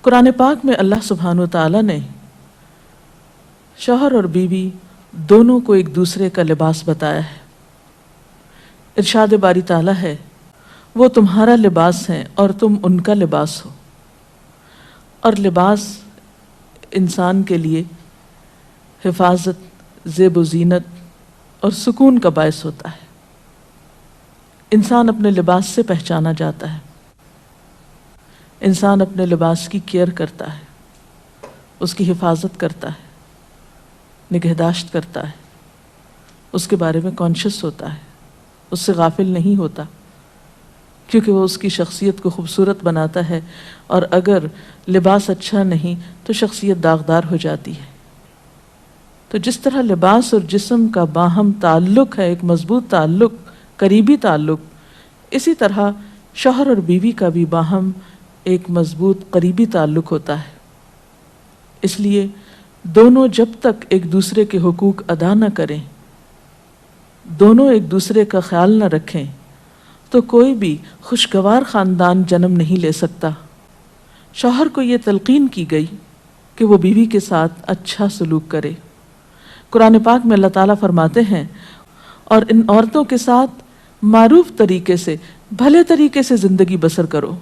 قرآن پاک میں اللہ سبحانہ و تعالیٰ نے شوہر اور بیوی دونوں کو ایک دوسرے کا لباس بتایا ہے۔ ارشاد باری تعالیٰ ہے، وہ تمہارا لباس ہیں اور تم ان کا لباس ہو۔ اور لباس انسان کے لیے حفاظت، زیب و زینت اور سکون کا باعث ہوتا ہے۔ انسان اپنے لباس سے پہچانا جاتا ہے، انسان اپنے لباس کی کیئر کرتا ہے، اس کی حفاظت کرتا ہے، نگہداشت کرتا ہے، اس کے بارے میں کانشیس ہوتا ہے، اس سے غافل نہیں ہوتا، کیونکہ وہ اس کی شخصیت کو خوبصورت بناتا ہے، اور اگر لباس اچھا نہیں تو شخصیت داغدار ہو جاتی ہے۔ تو جس طرح لباس اور جسم کا باہم تعلق ہے، ایک مضبوط تعلق، قریبی تعلق، اسی طرح شوہر اور بیوی کا بھی باہم ایک مضبوط قریبی تعلق ہوتا ہے۔ اس لیے دونوں جب تک ایک دوسرے کے حقوق ادا نہ کریں، دونوں ایک دوسرے کا خیال نہ رکھیں، تو کوئی بھی خوشگوار خاندان جنم نہیں لے سکتا۔ شوہر کو یہ تلقین کی گئی کہ وہ بیوی کے ساتھ اچھا سلوک کرے۔ قرآن پاک میں اللہ تعالیٰ فرماتے ہیں، اور ان عورتوں کے ساتھ معروف طریقے سے، بھلے طریقے سے زندگی بسر کرو۔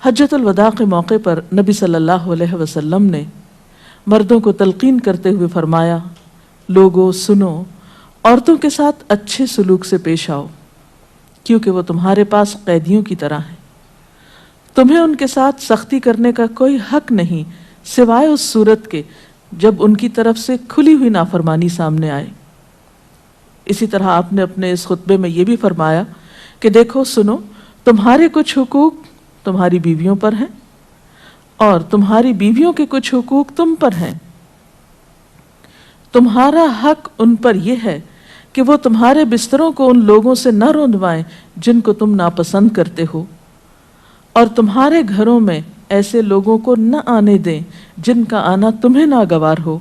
حجۃ الوداع کے موقع پر نبی صلی اللہ علیہ وسلم نے مردوں کو تلقین کرتے ہوئے فرمایا، لوگو سنو، عورتوں کے ساتھ اچھے سلوک سے پیش آؤ، کیونکہ وہ تمہارے پاس قیدیوں کی طرح ہیں۔ تمہیں ان کے ساتھ سختی کرنے کا کوئی حق نہیں، سوائے اس صورت کے جب ان کی طرف سے کھلی ہوئی نافرمانی سامنے آئے۔ اسی طرح آپ نے اپنے اس خطبے میں یہ بھی فرمایا کہ دیکھو سنو، تمہارے کچھ حقوق تمہاری بیویوں پر ہیں، اور تمہاری بیویوں کے کچھ حقوق تم پر ہیں۔ تمہارا حق ان پر یہ ہے کہ وہ تمہارے بستروں کو ان لوگوں سے نہ روندوائیں جن کو تم ناپسند کرتے ہو، اور تمہارے گھروں میں ایسے لوگوں کو نہ آنے دیں جن کا آنا تمہیں ناگوار ہو،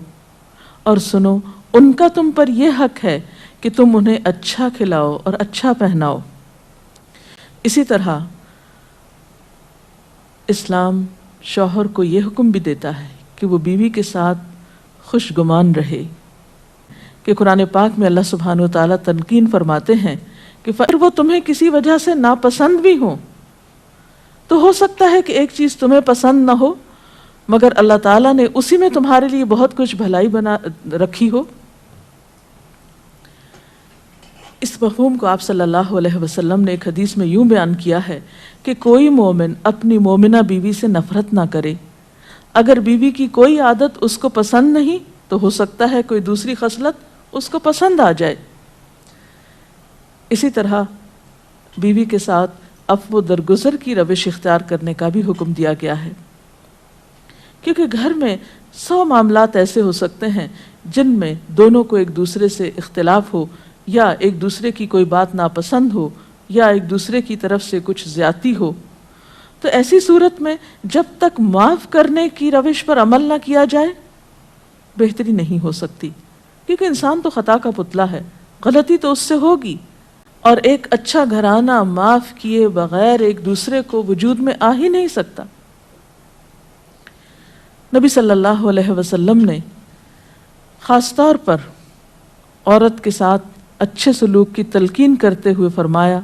اور سنو، ان کا تم پر یہ حق ہے کہ تم انہیں اچھا کھلاؤ اور اچھا پہناؤ۔ اسی طرح اسلام شوہر کو یہ حکم بھی دیتا ہے کہ وہ بیوی کے ساتھ خوش گمان رہے، کہ قرآن پاک میں اللہ سبحانہ و تعالیٰ تنقین فرماتے ہیں کہ اگر وہ تمہیں کسی وجہ سے ناپسند بھی ہوں، تو ہو سکتا ہے کہ ایک چیز تمہیں پسند نہ ہو، مگر اللہ تعالیٰ نے اسی میں تمہارے لیے بہت کچھ بھلائی بنا رکھی ہو۔ اس مفہوم کو آپ صلی اللہ علیہ وسلم نے ایک حدیث میں یوں بیان کیا ہے کہ کوئی مومن اپنی مومنہ بیوی سے نفرت نہ کرے۔ اگر بیوی کی کوئی عادت اس کو پسند نہیں تو ہو سکتا ہے کوئی دوسری خصلت اس کو پسند آ جائے۔ اسی طرح بیوی کے ساتھ عفو و درگزر کی روش اختیار کرنے کا بھی حکم دیا گیا ہے، کیونکہ گھر میں 100 معاملات ایسے ہو سکتے ہیں جن میں دونوں کو ایک دوسرے سے اختلاف ہو، یا ایک دوسرے کی کوئی بات ناپسند ہو، یا ایک دوسرے کی طرف سے کچھ زیادتی ہو۔ تو ایسی صورت میں جب تک معاف کرنے کی روش پر عمل نہ کیا جائے، بہتری نہیں ہو سکتی، کیونکہ انسان تو خطا کا پتلا ہے، غلطی تو اس سے ہوگی، اور ایک اچھا گھرانہ معاف کیے بغیر ایک دوسرے کو وجود میں آ ہی نہیں سکتا۔ نبی صلی اللہ علیہ وسلم نے خاص طور پر عورت کے ساتھ اچھے سلوک کی تلقین کرتے ہوئے فرمایا،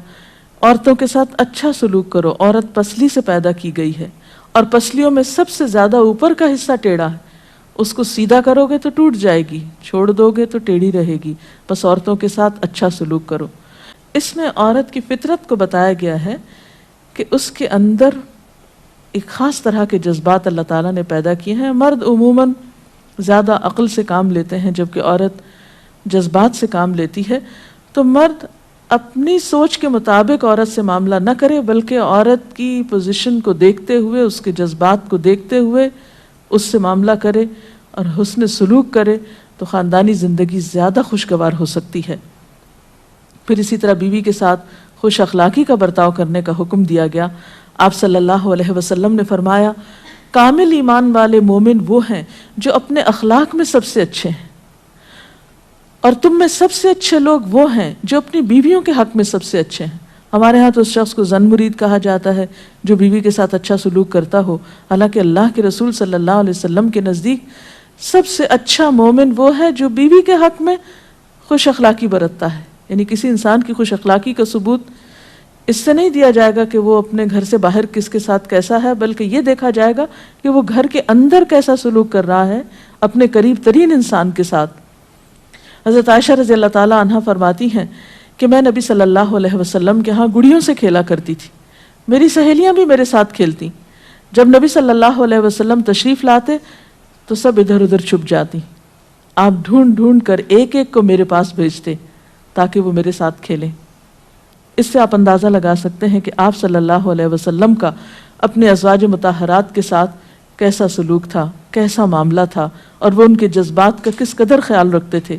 عورتوں کے ساتھ اچھا سلوک کرو، عورت پسلی سے پیدا کی گئی ہے، اور پسلیوں میں سب سے زیادہ اوپر کا حصہ ٹیڑھا ہے، اس کو سیدھا کرو گے تو ٹوٹ جائے گی، چھوڑ دو گے تو ٹیڑھی رہے گی، بس عورتوں کے ساتھ اچھا سلوک کرو۔ اس میں عورت کی فطرت کو بتایا گیا ہے کہ اس کے اندر ایک خاص طرح کے جذبات اللہ تعالیٰ نے پیدا کیے ہیں۔ مرد عموماً زیادہ عقل سے کام لیتے ہیں، جبکہ عورت جذبات سے کام لیتی ہے۔ تو مرد اپنی سوچ کے مطابق عورت سے معاملہ نہ کرے، بلکہ عورت کی پوزیشن کو دیکھتے ہوئے، اس کے جذبات کو دیکھتے ہوئے اس سے معاملہ کرے اور حسن سلوک کرے، تو خاندانی زندگی زیادہ خوشگوار ہو سکتی ہے۔ پھر اسی طرح بیوی کے ساتھ خوش اخلاقی کا برتاؤ کرنے کا حکم دیا گیا۔ آپ صلی اللہ علیہ وسلم نے فرمایا، کامل ایمان والے مومن وہ ہیں جو اپنے اخلاق میں سب سے اچھے ہیں، اور تم میں سب سے اچھے لوگ وہ ہیں جو اپنی بیویوں کے حق میں سب سے اچھے ہیں۔ ہمارے ہاں تو اس شخص کو زن مرید کہا جاتا ہے جو بیوی کے ساتھ اچھا سلوک کرتا ہو، حالانکہ اللہ کے رسول صلی اللہ علیہ وسلم کے نزدیک سب سے اچھا مومن وہ ہے جو بیوی کے حق میں خوش اخلاقی برتتا ہے. یعنی کسی انسان کی خوش اخلاقی کا ثبوت اس سے نہیں دیا جائے گا کہ وہ اپنے گھر سے باہر کس کے ساتھ کیسا ہے، بلکہ یہ دیکھا جائے گا کہ وہ گھر کے اندر کیسا سلوک کر رہا ہے اپنے قریب ترین انسان کے ساتھ. حضرت عائشہ رضی اللہ تعالیٰ عنہا فرماتی ہیں کہ میں نبی صلی اللہ علیہ وسلم کے ہاں گڑیوں سے کھیلا کرتی تھی، میری سہیلیاں بھی میرے ساتھ کھیلتی. جب نبی صلی اللہ علیہ وسلم تشریف لاتے تو سب ادھر ادھر چھپ جاتی. آپ ڈھونڈ ڈھونڈ کر ایک ایک کو میرے پاس بھیجتے تاکہ وہ میرے ساتھ کھیلیں. اس سے آپ اندازہ لگا سکتے ہیں کہ آپ صلی اللہ علیہ وسلم کا اپنے ازواج مطہرات کے ساتھ کیسا سلوک تھا، کیسا معاملہ تھا، اور وہ ان کے جذبات کا کس قدر خیال رکھتے تھے.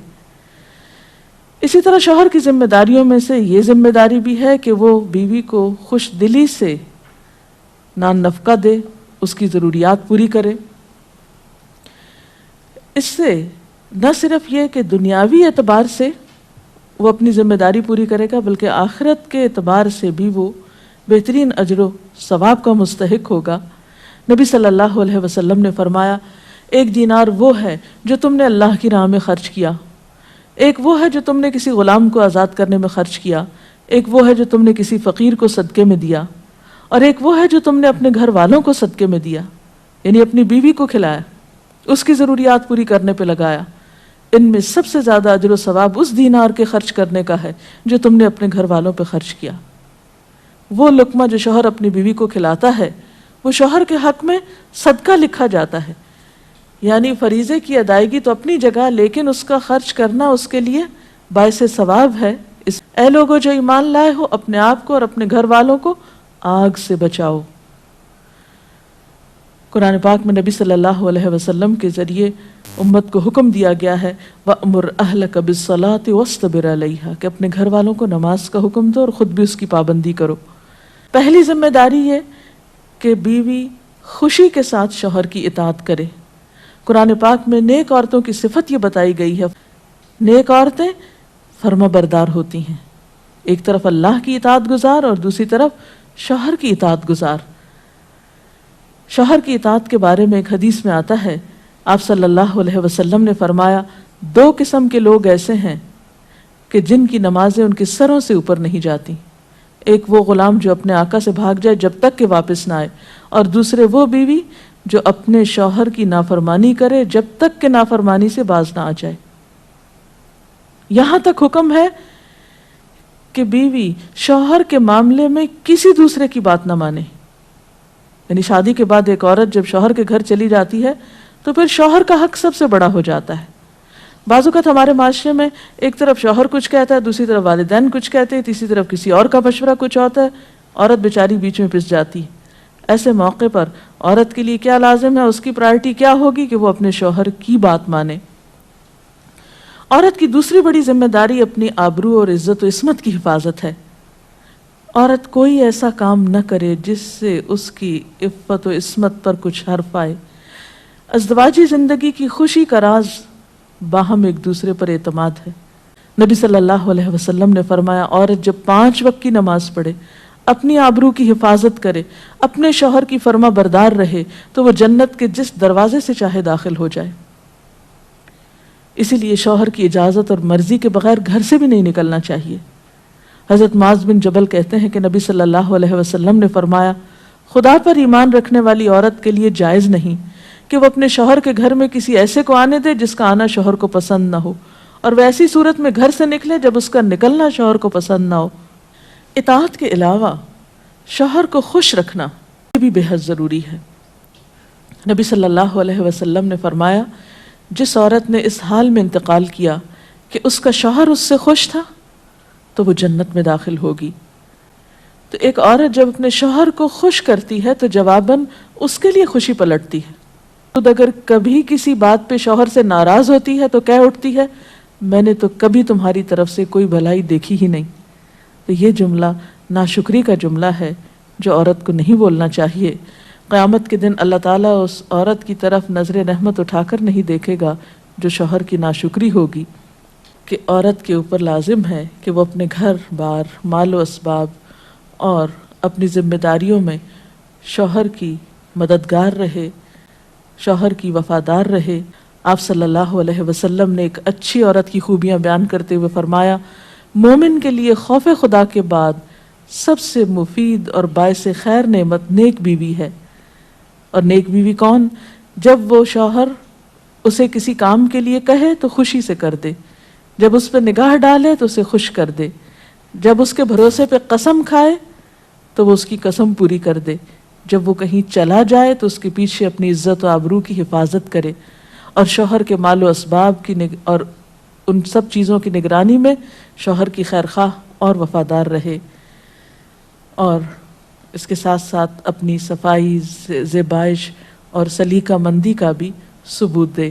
اسی طرح شوہر کی ذمہ داریوں میں سے یہ ذمہ داری بھی ہے کہ وہ بیوی کو خوش دلی سے نان نفقہ دے، اس کی ضروریات پوری کرے. اس سے نہ صرف یہ کہ دنیاوی اعتبار سے وہ اپنی ذمہ داری پوری کرے گا، بلکہ آخرت کے اعتبار سے بھی وہ بہترین اجر و ثواب کا مستحق ہوگا. نبی صلی اللہ علیہ وسلم نے فرمایا، ایک دینار وہ ہے جو تم نے اللہ کی راہ میں خرچ کیا، ایک وہ ہے جو تم نے کسی غلام کو آزاد کرنے میں خرچ کیا، ایک وہ ہے جو تم نے کسی فقیر کو صدقے میں دیا، اور ایک وہ ہے جو تم نے اپنے گھر والوں کو صدقے میں دیا، یعنی اپنی بیوی کو کھلایا، اس کی ضروریات پوری کرنے پہ لگایا. ان میں سب سے زیادہ اجر و ثواب اس دینار کے خرچ کرنے کا ہے جو تم نے اپنے گھر والوں پہ خرچ کیا. وہ لقمہ جو شوہر اپنی بیوی کو کھلاتا ہے وہ شوہر کے حق میں صدقہ لکھا جاتا ہے، یعنی فریضے کی ادائیگی تو اپنی جگہ، لیکن اس کا خرچ کرنا اس کے لیے باعث ثواب ہے. اے لوگو جو ایمان لائے ہو، اپنے آپ کو اور اپنے گھر والوں کو آگ سے بچاؤ. قرآن پاک میں نبی صلی اللہ علیہ وسلم کے ذریعے امت کو حکم دیا گیا ہے وَأْمُرْ أَهْلَكَ بِالصَّلَاةِ وَاصْطَبِرْ عَلَيْهَا، کہ اپنے گھر والوں کو نماز کا حکم دو اور خود بھی اس کی پابندی کرو. پہلی ذمہ داری یہ کہ بیوی خوشی کے ساتھ شوہر کی اطاعت کرے. قرآن پاک میں نیک عورتوں کی صفت یہ بتائی گئی ہے، نیک عورتیں فرما بردار ہوتی ہیں، ایک طرف اللہ کی اطاعت گزار اور دوسری طرف شوہر کی اطاعت گزار. شوہر کی اطاعت کے بارے میں ایک حدیث میں آتا ہے، آپ صلی اللہ علیہ وسلم نے فرمایا، دو قسم کے لوگ ایسے ہیں کہ جن کی نمازیں ان کے سروں سے اوپر نہیں جاتی. ایک وہ غلام جو اپنے آقا سے بھاگ جائے جب تک کہ واپس نہ آئے، اور دوسرے وہ بیوی جو اپنے شوہر کی نافرمانی کرے جب تک کہ نافرمانی سے باز نہ آ جائے. یہاں تک حکم ہے کہ بیوی شوہر کے معاملے میں کسی دوسرے کی بات نہ مانے. یعنی شادی کے بعد ایک عورت جب شوہر کے گھر چلی جاتی ہے تو پھر شوہر کا حق سب سے بڑا ہو جاتا ہے. بعض اوقات ہمارے معاشرے میں ایک طرف شوہر کچھ کہتا ہے، دوسری طرف والدین کچھ کہتے ہیں، تیسری طرف کسی اور کا مشورہ کچھ ہوتا ہے، عورت بیچاری بیچ میں پس جاتی ہے. ایسے موقع پر عورت کے لیے کیا لازم ہے، اس کی پرائرٹی کیا ہوگی کہ وہ اپنے شوہر کی بات مانے. عورت کی دوسری بڑی ذمہ داری اپنی آبرو اور عزت و عصمت کی حفاظت ہے. عورت کوئی ایسا کام نہ کرے جس سے اس کی عفت و عصمت پر کچھ حرف آئے. ازدواجی زندگی کی خوشی کا راز باہم ایک دوسرے پر اعتماد ہے. نبی صلی اللہ علیہ وسلم نے فرمایا، عورت جب 5 وقت کی نماز پڑھے، اپنی آبرو کی حفاظت کرے، اپنے شوہر کی فرما بردار رہے، تو وہ جنت کے جس دروازے سے چاہے داخل ہو جائے. اسی لیے شوہر کی اجازت اور مرضی کے بغیر گھر سے بھی نہیں نکلنا چاہیے. حضرت معاذ بن جبل کہتے ہیں کہ نبی صلی اللہ علیہ وسلم نے فرمایا، خدا پر ایمان رکھنے والی عورت کے لیے جائز نہیں کہ وہ اپنے شوہر کے گھر میں کسی ایسے کو آنے دے جس کا آنا شوہر کو پسند نہ ہو، اور وہ ایسی صورت میں گھر سے نکلے جب اس کا نکلنا شوہر کو پسند نہ ہو. اطاعت کے علاوہ شوہر کو خوش رکھنا یہ بھی بے حد ضروری ہے. نبی صلی اللہ علیہ وسلم نے فرمایا، جس عورت نے اس حال میں انتقال کیا کہ اس کا شوہر اس سے خوش تھا تو وہ جنت میں داخل ہوگی. تو ایک عورت جب اپنے شوہر کو خوش کرتی ہے تو جواباً اس کے لیے خوشی پلٹتی ہے. خود اگر کبھی کسی بات پہ شوہر سے ناراض ہوتی ہے تو کہہ اٹھتی ہے، میں نے تو کبھی تمہاری طرف سے کوئی بھلائی دیکھی ہی نہیں. تو یہ جملہ ناشکری کا جملہ ہے جو عورت کو نہیں بولنا چاہیے. قیامت کے دن اللہ تعالیٰ اس عورت کی طرف نظر رحمت اٹھا کر نہیں دیکھے گا جو شوہر کی ناشکری ہوگی. کہ عورت کے اوپر لازم ہے کہ وہ اپنے گھر بار، مال و اسباب اور اپنی ذمہ داریوں میں شوہر کی مددگار رہے، شوہر کی وفادار رہے۔ آپ صلی اللہ علیہ وسلم نے ایک اچھی عورت کی خوبیاں بیان کرتے ہوئے فرمایا، مومن کے لیے خوف خدا کے بعد سب سے مفید اور باعث خیر نعمت نیک بیوی ہے۔ اور نیک بیوی کون؟ جب وہ شوہر اسے کسی کام کے لیے کہے تو خوشی سے کر دے، جب اس پہ نگاہ ڈالے تو اسے خوش کر دے، جب اس کے بھروسے پہ قسم کھائے تو وہ اس کی قسم پوری کر دے، جب وہ کہیں چلا جائے تو اس کے پیچھے اپنی عزت و آبرو کی حفاظت کرے، اور شوہر کے مال و اسباب کی اور ان سب چیزوں کی نگرانی میں شوہر کی خیر خواہ اور وفادار رہے، اور اس کے ساتھ ساتھ اپنی صفائی، زیبائش اور سلیقہ مندی کا بھی ثبوت دے۔